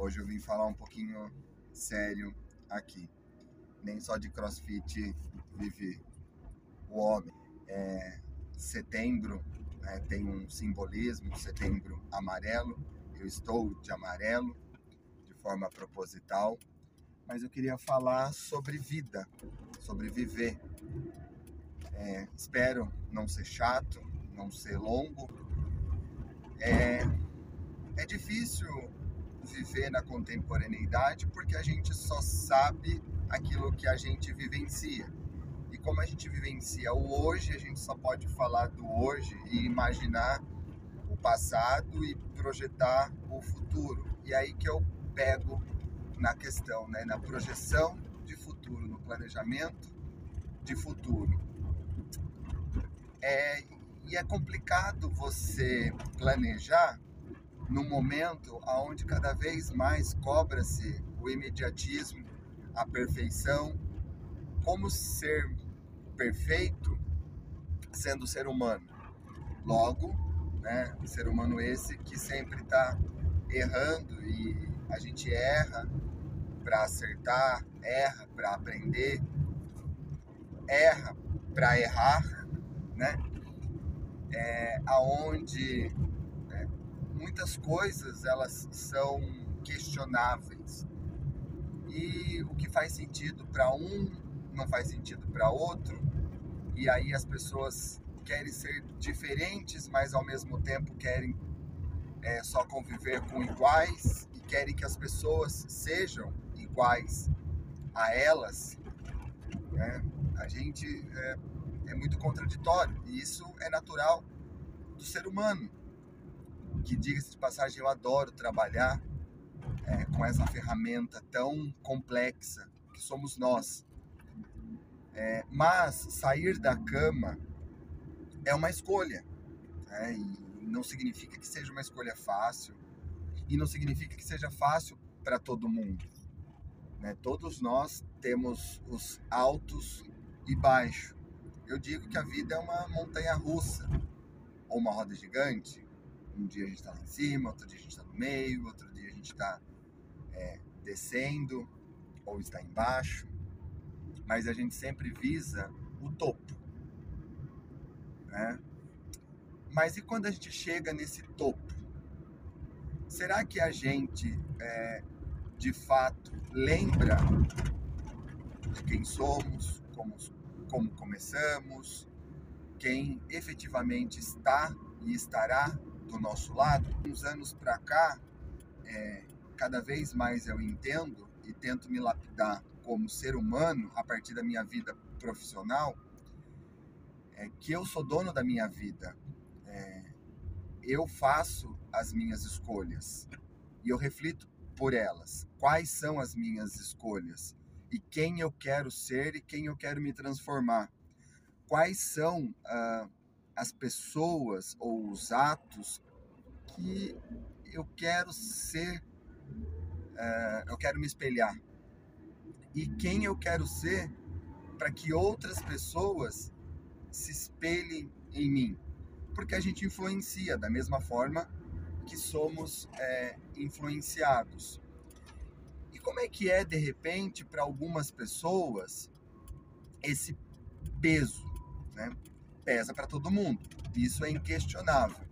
Hoje eu vim falar um pouquinho sério aqui. Nem só de CrossFit vive o homem. Setembro, né, tem um simbolismo, setembro amarelo. Eu estou de amarelo, de forma proposital. Mas eu queria falar sobre vida, sobre viver. Espero não ser chato, não ser longo. É difícil viver na contemporaneidade porque a gente só sabe aquilo que a gente vivencia. E como a gente vivencia o hoje, a gente só pode falar do hoje e imaginar o passado e projetar o futuro. E aí que eu pego na questão, né? Na projeção de futuro, no planejamento de futuro. E é complicado você planejar num momento onde cada vez mais cobra-se o imediatismo, a perfeição, como ser perfeito sendo ser humano. Logo, né, ser humano esse que sempre está errando, e a gente erra para acertar, erra para aprender, erra para errar, né? Aonde muitas coisas elas são questionáveis e o que faz sentido para um não faz sentido para outro, e aí as pessoas querem ser diferentes, mas ao mesmo tempo querem só conviver com iguais e querem que as pessoas sejam iguais a elas, né? A gente é muito contraditório, e isso é natural do ser humano, que, diga-se de passagem, eu adoro trabalhar com essa ferramenta tão complexa que somos nós. Mas sair da cama é uma escolha, né? E não significa que seja uma escolha fácil, e não significa que seja fácil para todo mundo, né? Todos nós temos os altos e baixos. Eu digo que a vida é uma montanha russa, ou uma roda gigante. Um dia a gente está lá em cima, outro dia a gente está no meio, outro dia a gente está descendo ou está embaixo, mas a gente sempre visa o topo, né? Mas e quando a gente chega nesse topo? Será que a gente de fato lembra de quem somos, como começamos, quem efetivamente está e estará do nosso lado? Uns anos para cá, cada vez mais eu entendo e tento me lapidar como ser humano a partir da minha vida profissional, que eu sou dono da minha vida. Eu faço as minhas escolhas e eu reflito por elas. Quais são as minhas escolhas? E quem eu quero ser e quem eu quero me transformar? Quais são as pessoas ou os atos que eu quero ser, eu quero me espelhar? E quem eu quero ser para que outras pessoas se espelhem em mim? Porque a gente influencia da mesma forma que somos influenciados. E como é que de repente, para algumas pessoas, esse peso, né? Pesa para todo mundo, isso é inquestionável.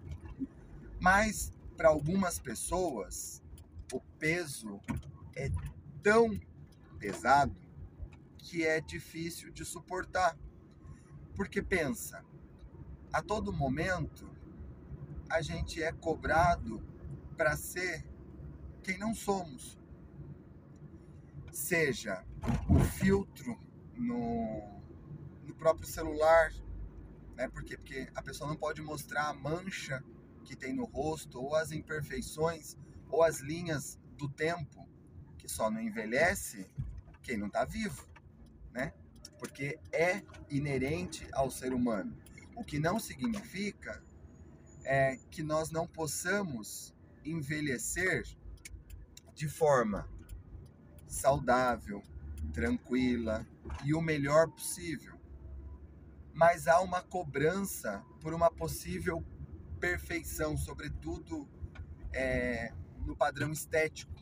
Mas para algumas pessoas, o peso é tão pesado que é difícil de suportar. Porque pensa, a todo momento a gente é cobrado para ser quem não somos. Seja o filtro no próprio celular, né? Por quê? Porque a pessoa não pode mostrar a mancha que tem no rosto, ou as imperfeições, ou as linhas do tempo, que só não envelhece quem não está vivo, né? Porque é inerente ao ser humano. O que não significa que nós não possamos envelhecer de forma saudável, tranquila e o melhor possível. Mas há uma cobrança por uma possível perfeição, sobretudo no padrão estético.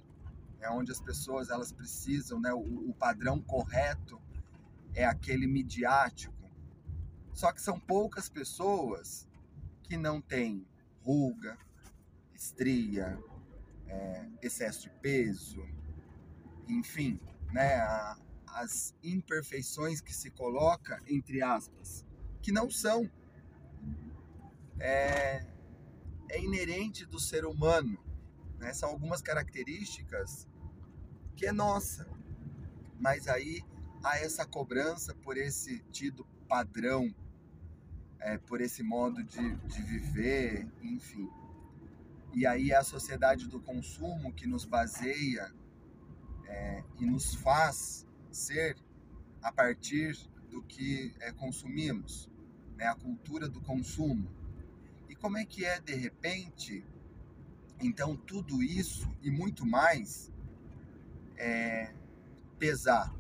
é onde as pessoas elas precisam, né? O padrão correto é aquele midiático. Só que são poucas pessoas que não têm ruga, estria, excesso de peso, enfim, né? As imperfeições que se coloca entre aspas, que não são, é inerente do ser humano, né? São algumas características que é nossa, mas aí há essa cobrança por esse tido padrão, por esse modo de viver, enfim. E aí é a sociedade do consumo que nos baseia e nos faz ser a partir do que consumimos, né? A cultura do consumo. E como é que é, de repente, então tudo isso e muito mais pesar?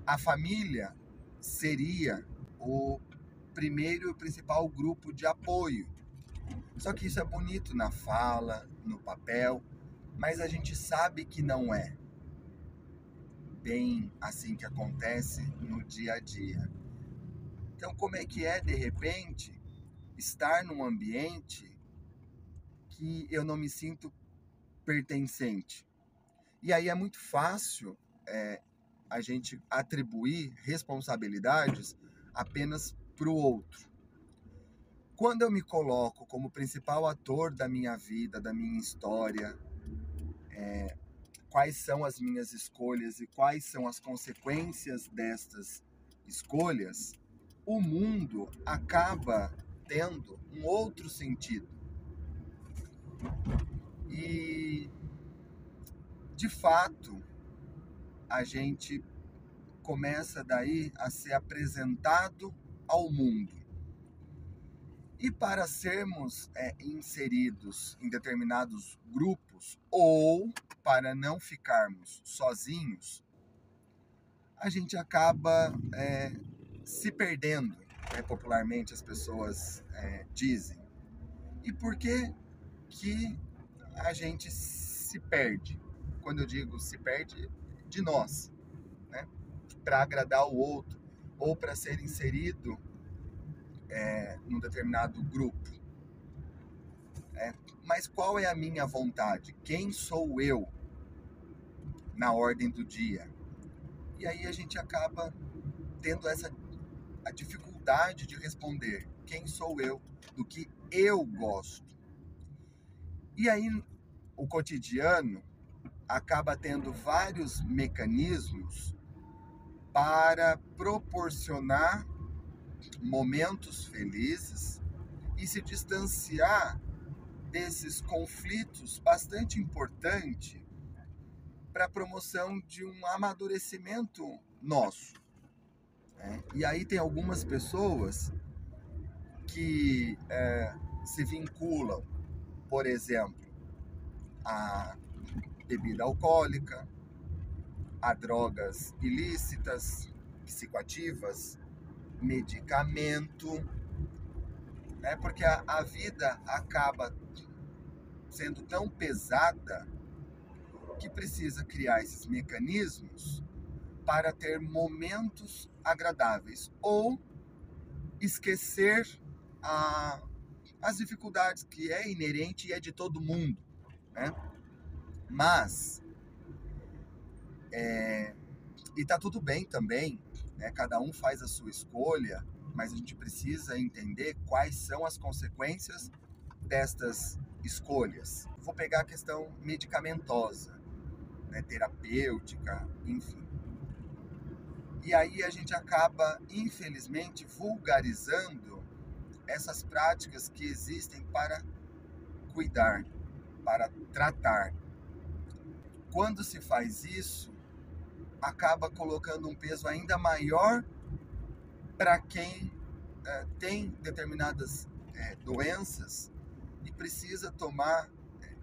A família seria o primeiro e principal grupo de apoio. Só que isso é bonito na fala, no papel, mas a gente sabe que não é bem assim que acontece no dia a dia. Então, como é que é, de repente, estar num ambiente que eu não me sinto pertencente? E aí é muito fácil a gente atribuir responsabilidades apenas para o outro. Quando eu me coloco como principal ator da minha vida, da minha história, quais são as minhas escolhas e quais são as consequências destas escolhas, o mundo acaba tendo um outro sentido. E, de fato, a gente começa daí a ser apresentado ao mundo. E para sermos inseridos em determinados grupos ou para não ficarmos sozinhos, a gente acaba se perdendo, popularmente as pessoas dizem. E por que a gente se perde? Quando eu digo se perde, de nós, né? Para agradar o outro ou para ser inserido num determinado grupo. Mas qual é a minha vontade? Quem sou eu na ordem do dia? E aí a gente acaba tendo a dificuldade de responder quem sou eu, do que eu gosto. E aí o cotidiano acaba tendo vários mecanismos para proporcionar momentos felizes e se distanciar desses conflitos bastante importante para a promoção de um amadurecimento nosso. E aí tem algumas pessoas que se vinculam, por exemplo, à bebida alcoólica, a drogas ilícitas, psicoativas, medicamento, porque a vida acaba sendo tão pesada que precisa criar esses mecanismos para ter momentos agradáveis ou esquecer as dificuldades que é inerente e é de todo mundo, né? Mas e tá tudo bem também, né? Cada um faz a sua escolha, mas a gente precisa entender quais são as consequências destas escolhas. Vou pegar a questão medicamentosa, né? Terapêutica, enfim. E aí a gente acaba, infelizmente, vulgarizando essas práticas que existem para cuidar, para tratar. Quando se faz isso, acaba colocando um peso ainda maior para quem tem determinadas doenças e precisa tomar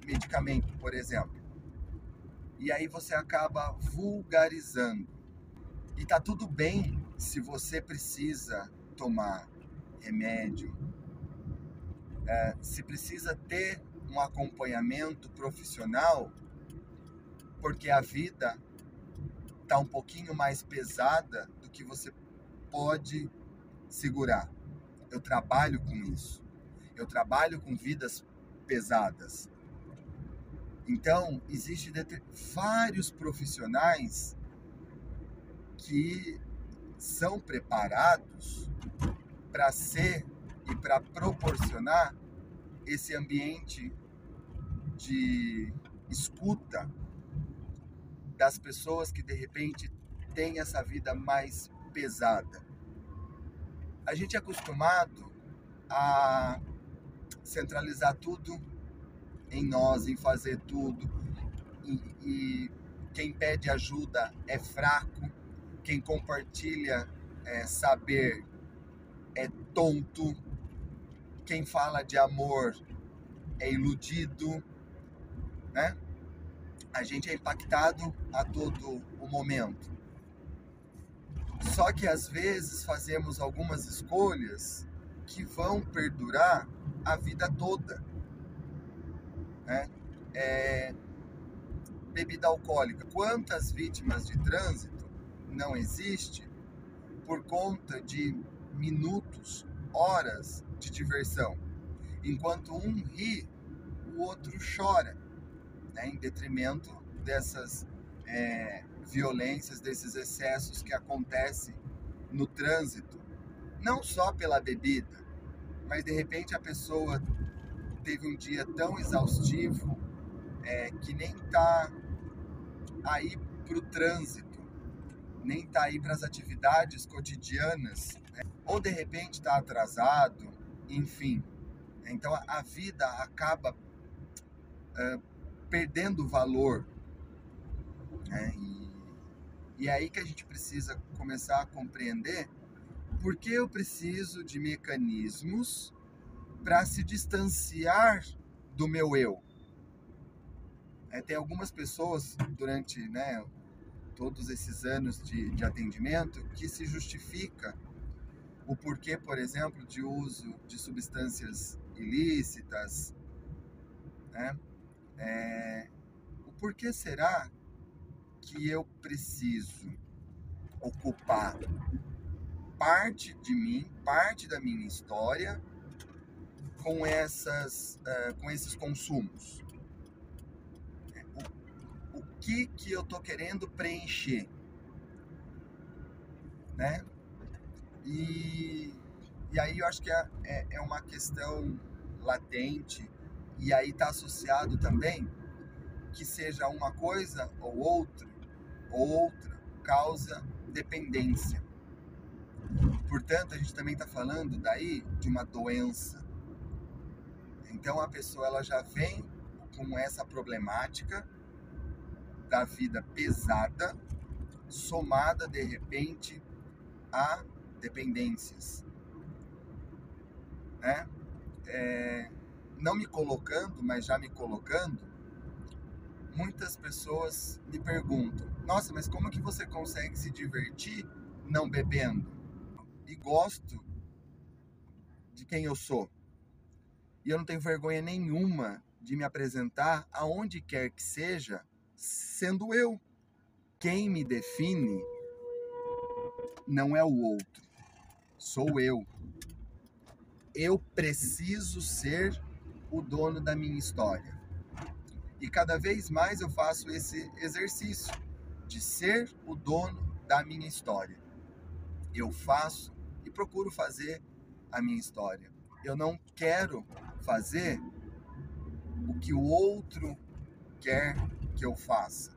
medicamento, por exemplo. E aí você acaba vulgarizando. E tá tudo bem se você precisa tomar remédio, se precisa ter um acompanhamento profissional, porque a vida está um pouquinho mais pesada do que você pode segurar. Eu trabalho com isso. Eu trabalho com vidas pesadas. Então, existem vários profissionais que são preparados para ser e para proporcionar esse ambiente de escuta das pessoas que de repente têm essa vida mais pesada. A gente é acostumado a centralizar tudo em nós, em fazer tudo, e quem pede ajuda é fraco, quem compartilha saber é tonto, quem fala de amor é iludido, né? A gente é impactado a todo o momento. Só que às vezes fazemos algumas escolhas que vão perdurar a vida toda, né? Bebida alcoólica. Quantas vítimas de trânsito não existe por conta de minutos, horas de diversão? Enquanto um ri, o outro chora, né? Em detrimento dessas violências, desses excessos que acontecem no trânsito. Não só pela bebida, mas de repente a pessoa teve um dia tão exaustivo que nem está aí para o trânsito, nem está aí para as atividades cotidianas, né? Ou de repente está atrasado, enfim. Então a vida acaba perdendo valor, né? E é aí que a gente precisa começar a compreender por que eu preciso de mecanismos para se distanciar do meu eu. Tem algumas pessoas durante, né, todos esses anos de atendimento que se justifica o porquê, por exemplo, de uso de substâncias ilícitas, né? O porquê será que eu preciso ocupar parte de mim, parte da minha história com esses consumos? O que eu tô querendo preencher, né? E aí eu acho que é uma questão latente, e aí está associado também que seja uma coisa ou outra causa dependência. Portanto, a gente também está falando daí de uma doença. Então a pessoa ela já vem com essa problemática da vida pesada, somada de repente a dependências, né? Não me colocando, mas já me colocando, muitas pessoas me perguntam: nossa, mas como que você consegue se divertir não bebendo? E gosto de quem eu sou. E eu não tenho vergonha nenhuma de me apresentar aonde quer que seja, sendo eu. Quem me define não é o outro, sou eu. Eu preciso ser o dono da minha história. E cada vez mais eu faço esse exercício de ser o dono da minha história. Eu faço e procuro fazer a minha história. Eu não quero fazer o que o outro quer que eu faça.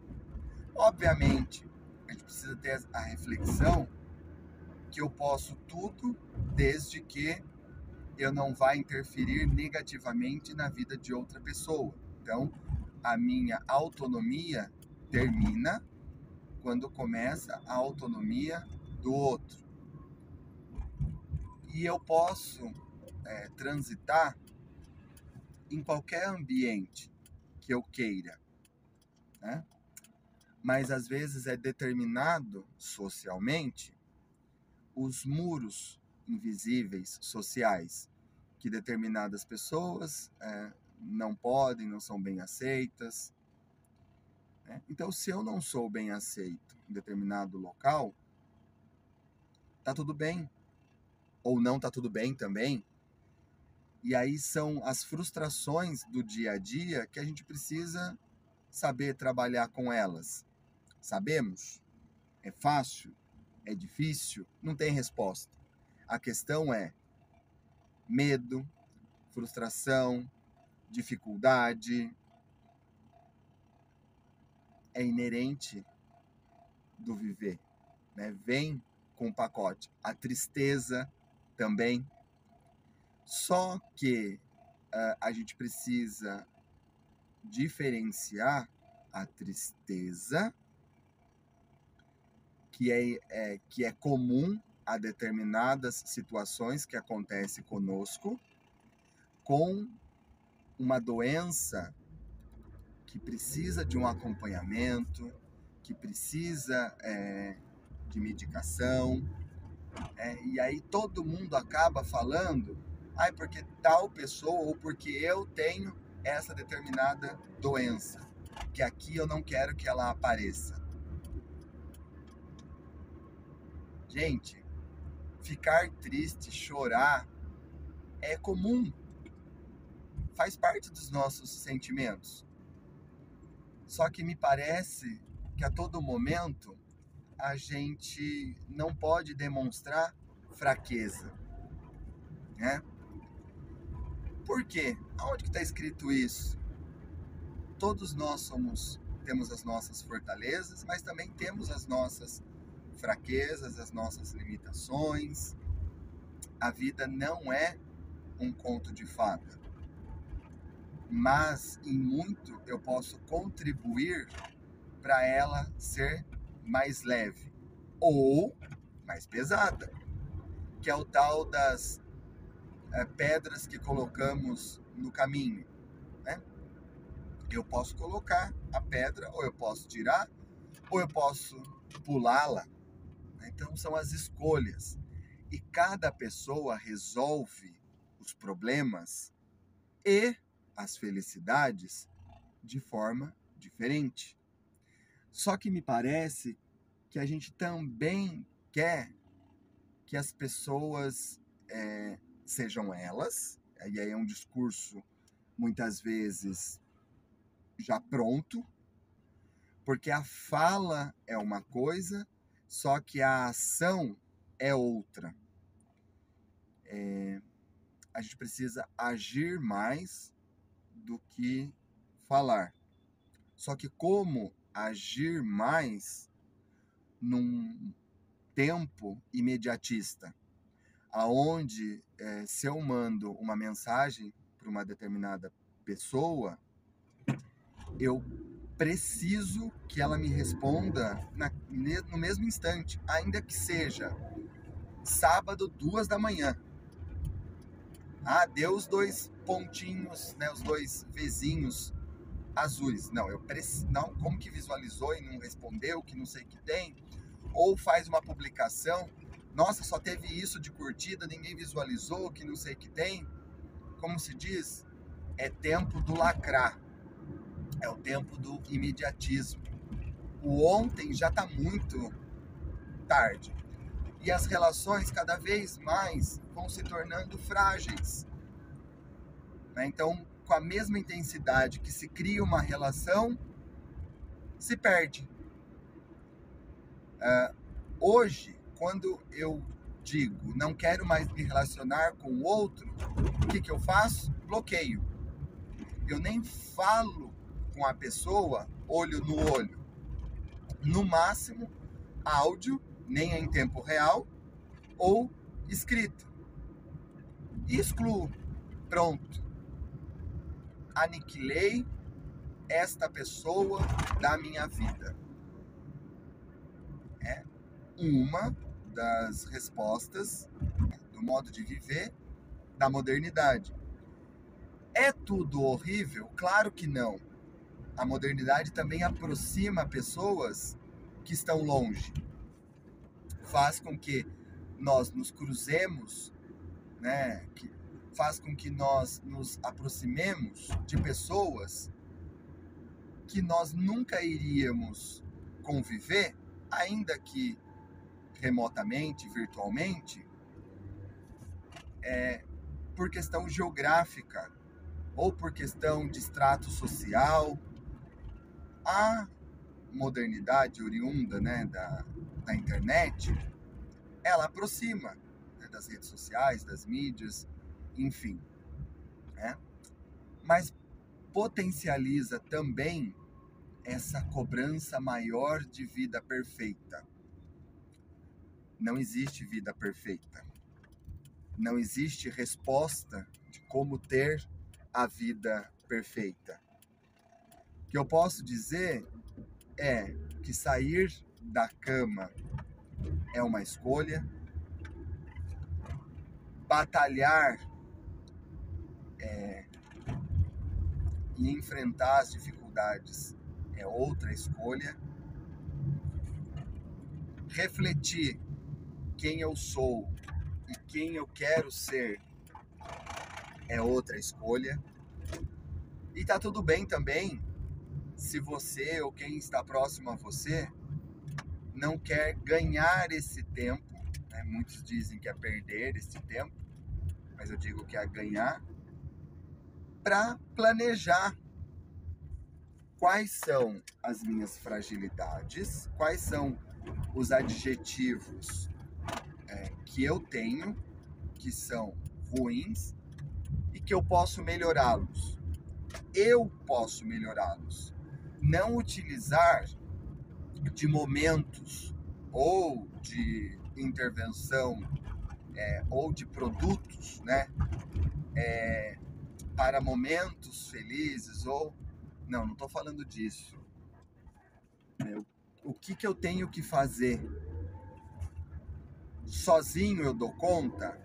Obviamente, a gente precisa ter a reflexão que eu posso tudo desde que eu não vá interferir negativamente na vida de outra pessoa. Então, a minha autonomia termina quando começa a autonomia do outro. E eu posso transitar em qualquer ambiente que eu queira, né? Mas às vezes é determinado socialmente os muros invisíveis sociais que determinadas pessoas não podem, não são bem aceitas. né? Então, se eu não sou bem aceito em determinado local, tá tudo bem. Ou não tá tudo bem também. E aí são as frustrações do dia a dia que a gente precisa saber trabalhar com elas. Sabemos? É fácil? É difícil? Não tem resposta. A questão é medo, frustração, dificuldade. É inerente do viver, né? Vem com o pacote. A tristeza também. Só que a gente precisa diferenciar a tristeza, que é comum a determinadas situações que acontecem conosco, com uma doença que precisa de um acompanhamento, que precisa de medicação, e aí todo mundo acaba falando, porque tal pessoa ou porque eu tenho essa determinada doença, que aqui eu não quero que ela apareça. Gente, ficar triste, chorar, é comum, faz parte dos nossos sentimentos. Só que me parece que a todo momento a gente não pode demonstrar fraqueza, né? Por quê? Aonde que está escrito isso? Todos nós temos as nossas fortalezas, mas também temos as nossas fraquezas, as nossas limitações. A vida não é um conto de fada, mas em muito eu posso contribuir para ela ser mais leve ou mais pesada, que é o tal das pedras que colocamos no caminho, né? Eu posso colocar a pedra, ou eu posso tirar, ou eu posso pulá-la. Então são as escolhas. E cada pessoa resolve os problemas e as felicidades de forma diferente. Só que me parece que a gente também quer que as pessoas sejam elas, e aí é um discurso muitas vezes já pronto, porque a fala é uma coisa, só que a ação é outra. A gente precisa agir mais do que falar. Só que como agir mais num tempo imediatista, aonde se eu mando uma mensagem para uma determinada pessoa, eu preciso que ela me responda no mesmo instante, ainda que seja sábado, 2 da manhã. Deu os 2 pontinhos, né, os 2 vizinhos azuis. Não, não, como que visualizou e não respondeu, que não sei o que tem? Ou faz uma publicação, nossa, só teve isso de curtida, ninguém visualizou, que não sei o que tem. Como se diz, é tempo do lacrar, é o tempo do imediatismo. O ontem já está muito tarde. E as relações cada vez mais vão se tornando frágeis, né? Então, com a mesma intensidade que se cria uma relação, se perde. Hoje, quando eu digo não quero mais me relacionar com o outro, o que eu faço? Bloqueio. Eu nem falo com a pessoa olho no olho. No máximo, áudio, nem é em tempo real, ou escrito. E excluo. Pronto. Aniquilei esta pessoa da minha vida. É uma das respostas do modo de viver da modernidade. É tudo horrível? Claro que não. A modernidade também aproxima pessoas que estão longe. Faz com que nós nos cruzemos, né? Faz com que nós nos aproximemos de pessoas que nós nunca iríamos conviver, ainda que remotamente, virtualmente, por questão geográfica ou por questão de extrato social. A modernidade oriunda, né, da internet, ela aproxima, né, das redes sociais, das mídias, enfim, né? Mas potencializa também essa cobrança maior de vida perfeita. Não existe vida perfeita. Não existe resposta de como ter a vida perfeita. O que eu posso dizer é que sair da cama é uma escolha, batalhar e enfrentar as dificuldades é outra escolha, refletir quem eu sou e quem eu quero ser é outra escolha. E tá tudo bem também se você ou quem está próximo a você não quer ganhar esse tempo, né? Muitos dizem que é perder esse tempo, mas eu digo que é ganhar, para planejar quais são as minhas fragilidades, quais são os adjetivos que eu tenho, que são ruins, e que eu posso melhorá-los. Eu posso melhorá-los. Não utilizar de momentos ou de intervenção ou de produtos, né, para momentos felizes ou... Não estou falando disso. O que eu tenho que fazer? Sozinho eu dou conta?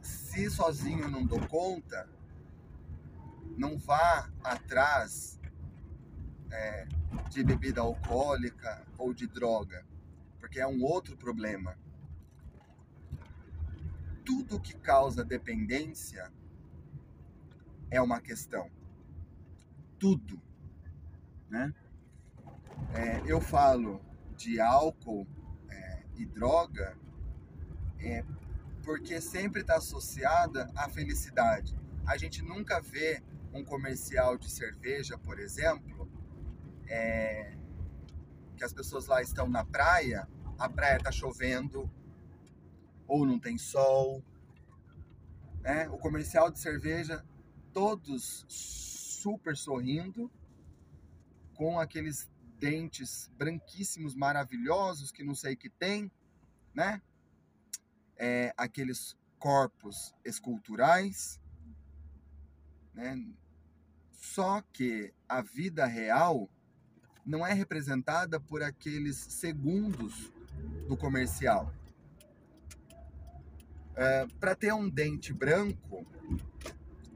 Se sozinho eu não dou conta, não vá atrás de bebida alcoólica ou de droga, porque é um outro problema. Tudo que causa dependência é uma questão. Tudo, né? Eu falo de álcool e droga porque sempre está associada à felicidade. A gente nunca vê um comercial de cerveja, por exemplo, que as pessoas lá estão na praia, a praia está chovendo ou não tem sol, né? O comercial de cerveja, todos super sorrindo, com aqueles dentes branquíssimos, maravilhosos, que não sei o que tem, né? Aqueles corpos esculturais, né? Só que a vida real não é representada por aqueles segundos do comercial. Para ter um dente branco,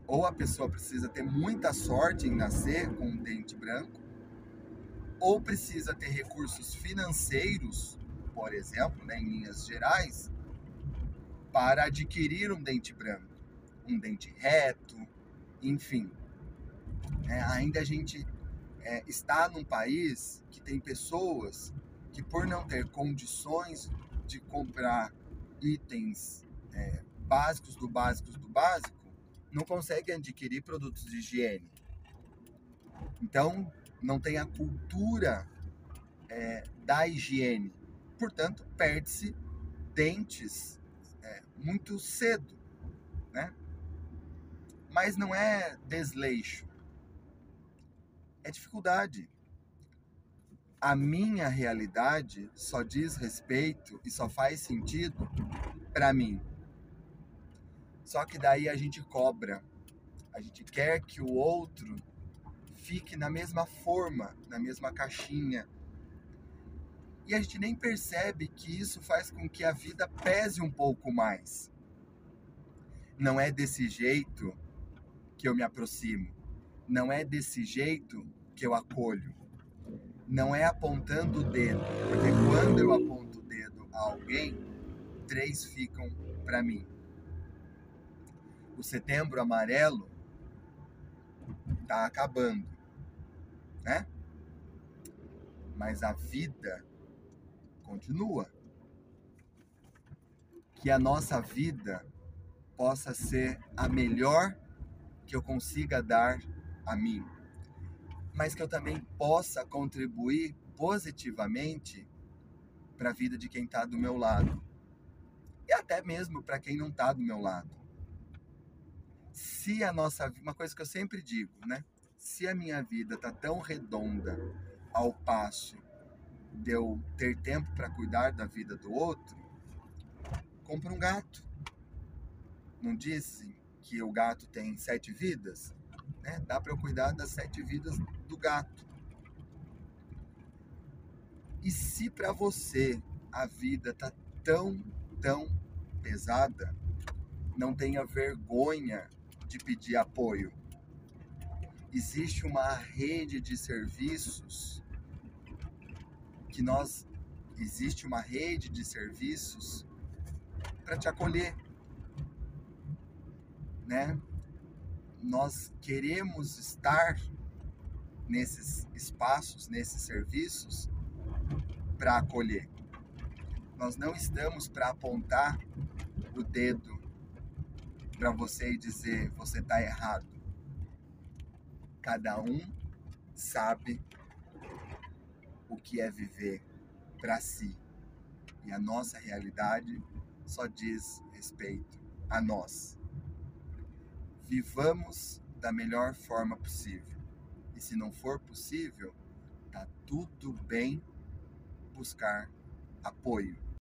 ou a pessoa precisa ter muita sorte em nascer com um dente branco, ou precisa ter recursos financeiros, por exemplo, né, em linhas gerais, para adquirir um dente branco, um dente reto, enfim. Ainda a gente está num país que tem pessoas que, por não ter condições de comprar itens básicos do básico, não conseguem adquirir produtos de higiene. Então, não tem a cultura da higiene. Portanto, perde-se dentes muito cedo, né? Mas não é desleixo, é dificuldade. A minha realidade só diz respeito e só faz sentido para mim. Só que daí a gente cobra, a gente quer que o outro fique na mesma forma, na mesma caixinha. E a gente nem percebe que isso faz com que a vida pese um pouco mais. Não é desse jeito que eu me aproximo. Não é desse jeito que eu acolho. Não é apontando o dedo. Porque quando eu aponto o dedo a alguém, 3 ficam para mim. O Setembro Amarelo tá acabando, né? Mas a vida continua. Que a nossa vida possa ser a melhor que eu consiga dar a mim, mas que eu também possa contribuir positivamente para a vida de quem está do meu lado e até mesmo para quem não está do meu lado. Se a nossa vida, uma coisa que eu sempre digo, né? Se a minha vida tá tão redonda ao passo de eu ter tempo para cuidar da vida do outro, compra um gato. Não dizem que o gato tem 7 vidas? Né? Dá para eu cuidar das 7 vidas do gato. E se para você a vida tá tão pesada, não tenha vergonha de pedir apoio. Existe uma rede de serviços existe uma rede de serviços para te acolher, né? Nós queremos estar nesses espaços, nesses serviços para acolher. Nós não estamos para apontar o dedo para você e dizer você está errado. Cada um sabe o que é viver para si. E a nossa realidade só diz respeito a nós. Vivamos da melhor forma possível. E se não for possível, tá tudo bem buscar apoio.